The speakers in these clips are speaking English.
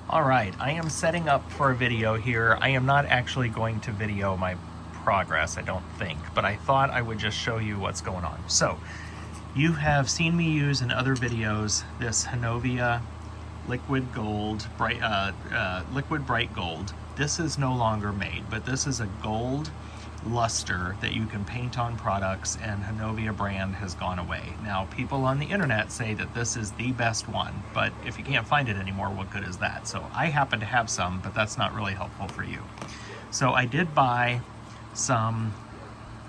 All right, I am setting up for a video here. I am not actually going to video my progress, I don't think, but I thought I would just show you what's going on. So, you have seen me use in other videos this Hanovia liquid gold, liquid bright gold. This is no longer made, but this is a gold luster that you can paint on products, and Hanovia brand has gone away. Now, people on the internet say that this is the best one, but if you can't find it anymore, what good is that? So I happen to have some, but that's not really helpful for you. So I did buy some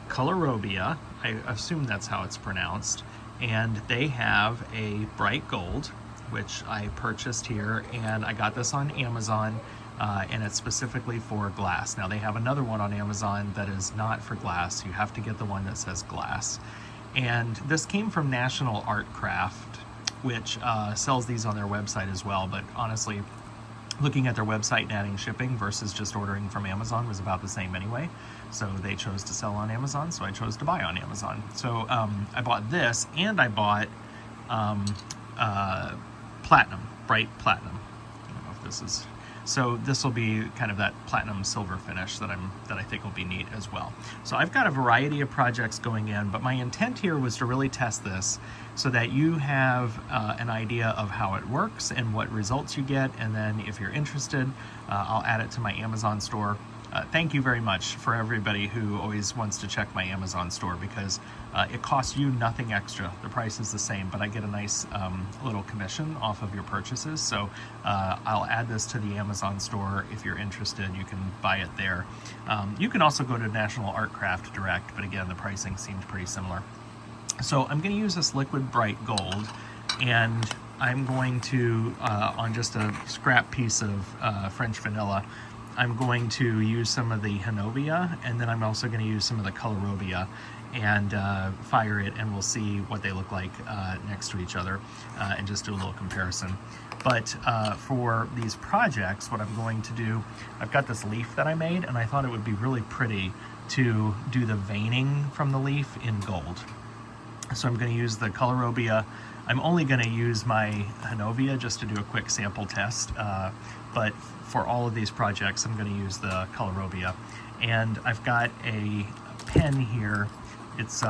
Colorobia, I assume that's how it's pronounced, and they have a bright gold, which I purchased here, and I got this on Amazon. And it's specifically for glass. Now, they have another one on Amazon that is not for glass. You have to get the one that says glass. And this came from National Art Craft, which sells these on their website as well. But honestly, looking at their website and adding shipping versus just ordering from Amazon was about the same anyway. So they chose to sell on Amazon, so I chose to buy on Amazon. So I bought this, and I bought platinum, bright platinum. I don't know if this is... So this will be kind of that platinum silver finish that I think will be neat as well. So I've got a variety of projects going in, but my intent here was to really test this so that you have an idea of how it works and what results you get. And then if you're interested, I'll add it to my Amazon store. Thank you very much for everybody who always wants to check my Amazon store, because it costs you nothing extra. The price is the same, but I get a nice little commission off of your purchases. So I'll add this to the Amazon store. If you're interested, you can buy it there. You can also go to National Art Craft direct, but again, the pricing seemed pretty similar. So I'm going to use this liquid bright gold, and I'm going to, on just a scrap piece of French vanilla, I'm going to use some of the Hanovia, and then I'm also going to use some of the Colorobia and fire it, and we'll see what they look like next to each other, and just do a little comparison. But for these projects, what I'm going to do, I've got this leaf that I made, and I thought it would be really pretty to do the veining from the leaf in gold. So I'm going to use the Colorobia. I'm only going to use my Hanovia just to do a quick sample test, but for all of these projects, I'm going to use the Colorobia. And I've got a pen here. It's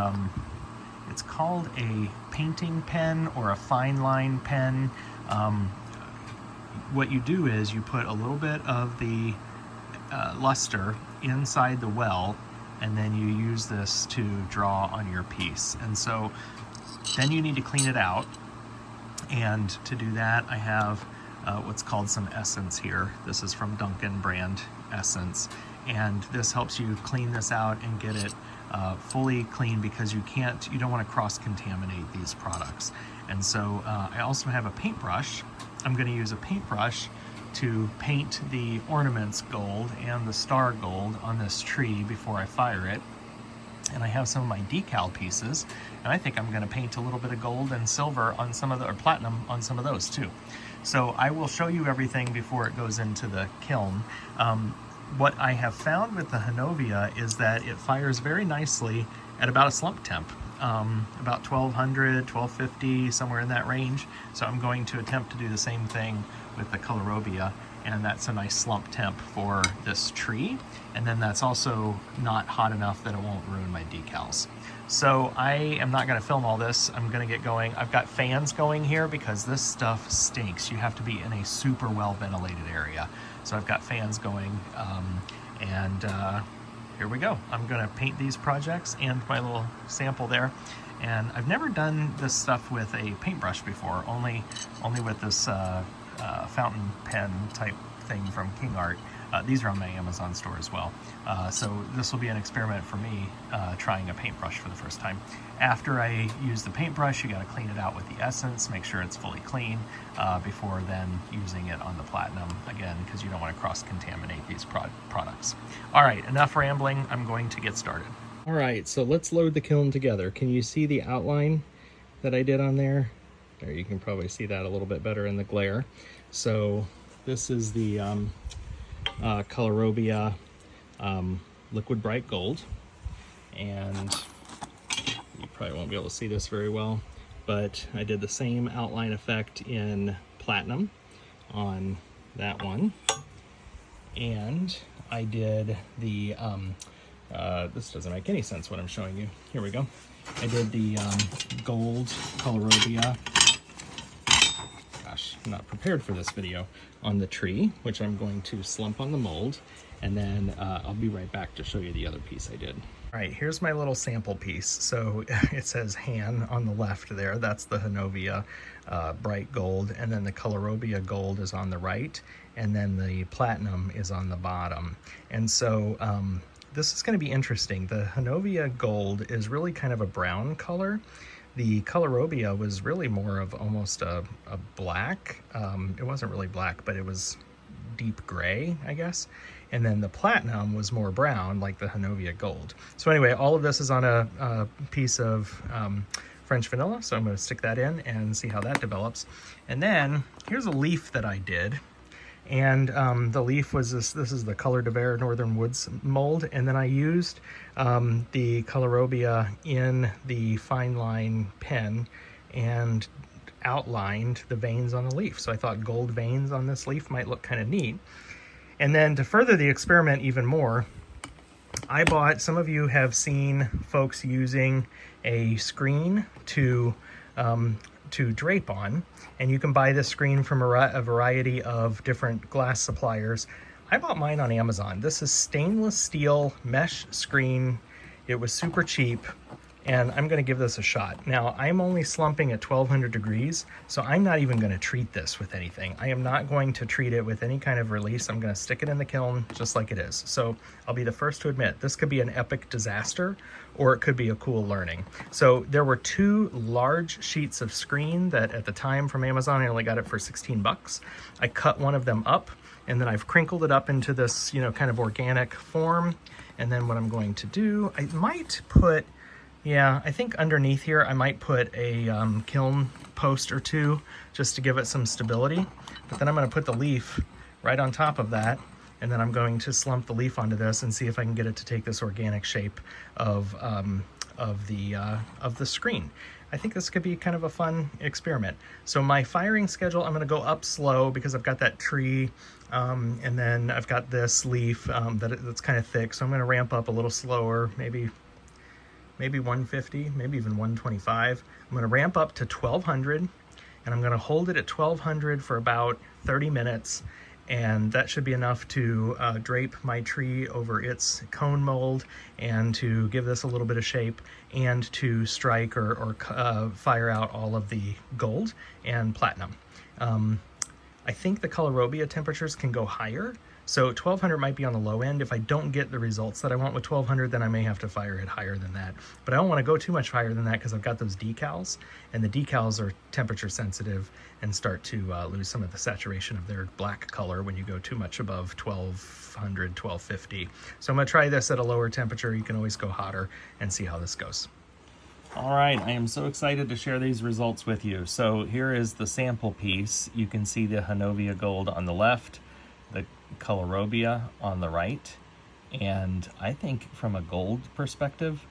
called a painting pen or a fine line pen. What you do is you put a little bit of the luster inside the well, and then you use this to draw on your piece. And so then you need to clean it out. And to do that, I have what's called some essence here. This is from Duncan brand essence. And this helps you clean this out and get it fully clean, because you don't want to cross-contaminate these products. And so I also have a paintbrush. I'm going to use a paintbrush to paint the ornaments gold and the star gold on this tree before I fire it. And I have some of my decal pieces, and I think I'm going to paint a little bit of gold and silver on some of the, or platinum on some of those too. So I will show you everything before it goes into the kiln. What I have found with the Hanovia is that it fires very nicely at about a slump temp, about 1200, 1250, somewhere in that range. So I'm going to attempt to do the same thing with the Colorobia, and that's a nice slump temp for this tree. And then that's also not hot enough that it won't ruin my decals. So I am not going to film all this. I'm going to get going. I've got fans going here because this stuff stinks. You have to be in a super well ventilated area. So I've got fans going, and here we go. I'm going to paint these projects and my little sample there. And I've never done this stuff with a paintbrush before, only with this fountain pen type thing from King Art. These are on my Amazon store as well. So this will be an experiment for me, trying a paintbrush for the first time. After I use the paintbrush, you got to clean it out with the essence, make sure it's fully clean, before then using it on the platinum, again, because you don't want to cross-contaminate these products. All right, enough rambling. I'm going to get started. All right, so let's load the kiln together. Can you see the outline that I did on there? There, you can probably see that a little bit better in the glare. So this is the Colorobia liquid bright gold, and you probably won't be able to see this very well, but I did the same outline effect in platinum on that one. And I did the, this doesn't make any sense what I'm showing you. Here we go. I did the gold Colorobia. Gosh, I'm not prepared for this video. On the tree, which I'm going to slump on the mold, and then I'll be right back to show you the other piece I did. All right, here's my little sample piece. So it says Han on the left there. That's the Hanovia bright gold, and then the Colorobia gold is on the right, and then the platinum is on the bottom. And so this is going to be interesting. The Hanovia gold is really kind of a brown color. The Colorobia was really more of almost a black. It wasn't really black, but it was deep gray, I guess. And then the platinum was more brown, like the Hanovia gold. So anyway, all of this is on a piece of French vanilla. So I'm going to stick that in and see how that develops. And then here's a leaf that I did. And the leaf was this is the Color de Verre Northern Woods mold. And then I used the Colorobia in the fine line pen and outlined the veins on the leaf. So I thought gold veins on this leaf might look kind of neat. And then to further the experiment even more, I bought, some of you have seen folks using a screen to drape on, and you can buy this screen from a variety of different glass suppliers. I bought mine on Amazon. This is stainless steel mesh screen. It was super cheap, and I'm going to give this a shot. Now, I'm only slumping at 1200 degrees, so I'm not even going to treat this with anything. I am not going to treat it with any kind of release. I'm going to stick it in the kiln just like it is. So I'll be the first to admit, this could be an epic disaster, or it could be a cool learning. So there were 2 large sheets of screen that at the time from Amazon, I only got it for 16 bucks. I cut one of them up, and then I've crinkled it up into this, kind of organic form. And then what I'm going to do, I might put, I think underneath here I might put a kiln post or 2 just to give it some stability. But then I'm going to put the leaf right on top of that, and then I'm going to slump the leaf onto this and see if I can get it to take this organic shape of the screen. I think this could be kind of a fun experiment. So my firing schedule, I'm going to go up slow because I've got that tree, and then I've got this leaf that's kind of thick. So I'm going to ramp up a little slower, maybe 150, maybe even 125. I'm going to ramp up to 1200, and I'm going to hold it at 1200 for about 30 minutes. And that should be enough to drape my tree over its cone mold and to give this a little bit of shape and to strike or fire out all of the gold and platinum. I think the Colorobia temperatures can go higher. So 1200 might be on the low end. If I don't get the results that I want with 1200, then I may have to fire it higher than that. But I don't want to go too much higher than that because I've got those decals, and the decals are temperature sensitive and start to lose some of the saturation of their black color when you go too much above 1200, 1250. So I'm going to try this at a lower temperature. You can always go hotter and see how this goes. All right, I am so excited to share these results with you. So here is the sample piece. You can see the Hanovia gold on the left, the Colorobia on the right, and I think from a gold perspective,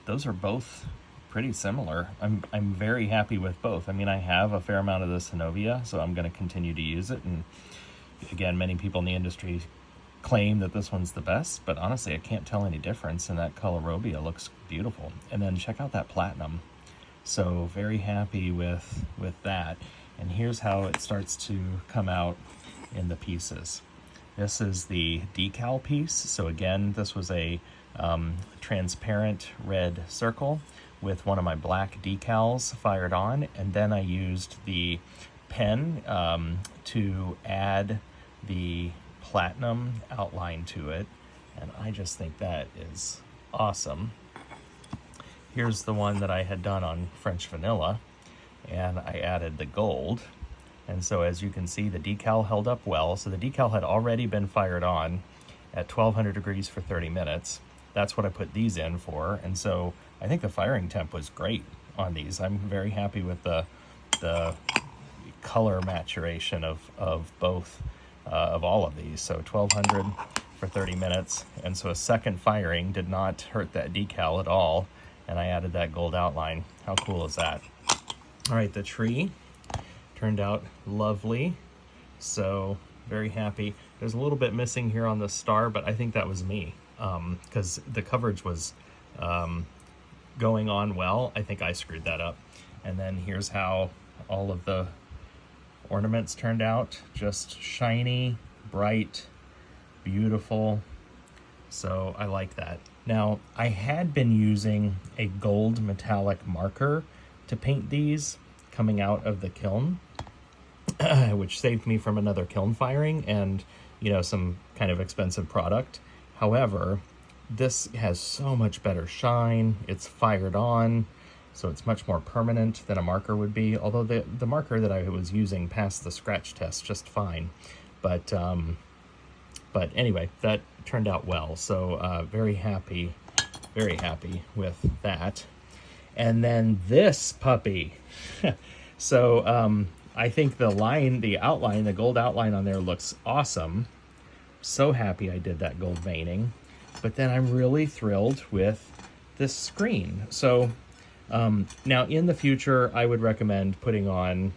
those are both pretty similar. I'm very happy with both. I mean, I have a fair amount of this Hanovia, so I'm going to continue to use it. And again, many people in the industry claim that this one's the best, but honestly, I can't tell any difference, and that Colorobia looks beautiful. And then check out that platinum. So very happy with that. And here's how it starts to come out in the pieces. This is the decal piece. So again, this was a transparent red circle with one of my black decals fired on, and then I used the pen to add the platinum outline to it, and I just think that is awesome. Here's the one that I had done on French vanilla, and I added the gold. And so as you can see, the decal held up well. So the decal had already been fired on at 1200 degrees for 30 minutes. That's what I put these in for. And so I think the firing temp was great on these. I'm very happy with the color maturation of both, of all of these. So 1200 for 30 minutes. And so a second firing did not hurt that decal at all. And I added that gold outline. How cool is that? All right, the tree turned out lovely. So very happy. There's a little bit missing here on the star, but I think that was me, because the coverage was going on well. I think I screwed that up. And then here's how all of the ornaments turned out. Just shiny, bright, beautiful. So I like that. Now, I had been using a gold metallic marker to paint these coming out of the kiln, which saved me from another kiln firing and, you know, some kind of expensive product. However, this has so much better shine. It's fired on, so it's much more permanent than a marker would be. Although the marker that I was using passed the scratch test just fine. But anyway, that turned out well. So very happy with that. And then this puppy. So I think the gold outline on there looks awesome. So happy I did that gold veining. But then I'm really thrilled with this screen. So now in the future, I would recommend putting on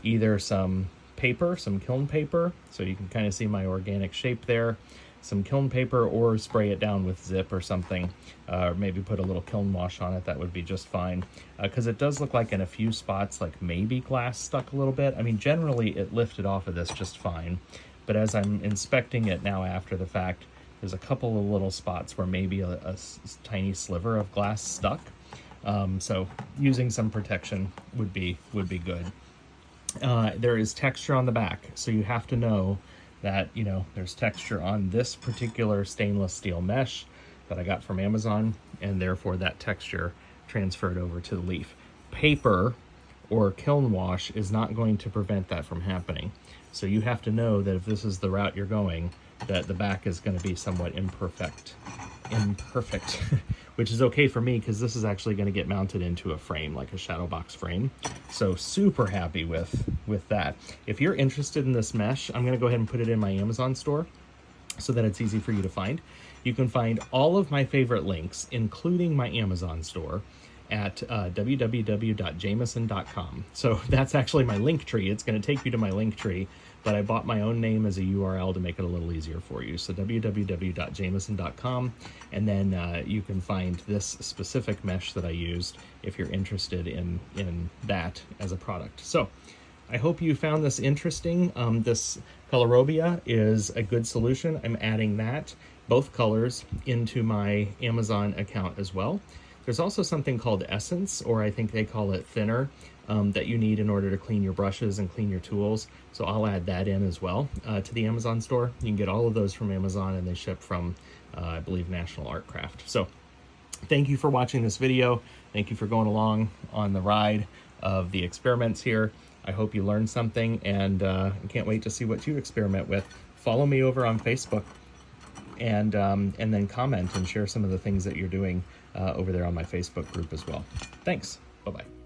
either some paper, some kiln paper, so you can kind of see my organic shape there, some kiln paper, or spray it down with zip or something, or maybe put a little kiln wash on it. That would be just fine, because it does look like in a few spots like maybe glass stuck a little bit. I mean, generally it lifted off of this just fine, but as I'm inspecting it now after the fact, there's a couple of little spots where maybe a tiny sliver of glass stuck. So using some protection would be good. There is texture on the back, so you have to know that, you know, there's texture on this particular stainless steel mesh that I got from Amazon, and therefore that texture transferred over to the leaf. Paper or kiln wash is not going to prevent that from happening. So you have to know that if this is the route you're going, that the back is going to be somewhat imperfect, which is okay for me because this is actually going to get mounted into a frame, like a shadow box frame. So super happy with that. If you're interested in this mesh, I'm going to go ahead and put it in my Amazon store so that it's easy for you to find. You can find all of my favorite links, including my Amazon store, at www.Jamaison.com. So that's actually my link tree. It's going to take you to my link tree, but I bought my own name as a URL to make it a little easier for you. So www.Jamaison.com, and then you can find this specific mesh that I used if you're interested in that as a product. So I hope you found this interesting. This Colorobia is a good solution. I'm adding both colors into my Amazon account as well. There's also something called Essence, or I think they call it Thinner, that you need in order to clean your brushes and clean your tools. So I'll add that in as well to the Amazon store. You can get all of those from Amazon, and they ship from, I believe, National Art Craft. So thank you for watching this video. Thank you for going along on the ride of the experiments here. I hope you learned something, and I can't wait to see what you experiment with. Follow me over on Facebook, and then comment and share some of the things that you're doing over there on my Facebook group as well. Thanks. Bye-bye.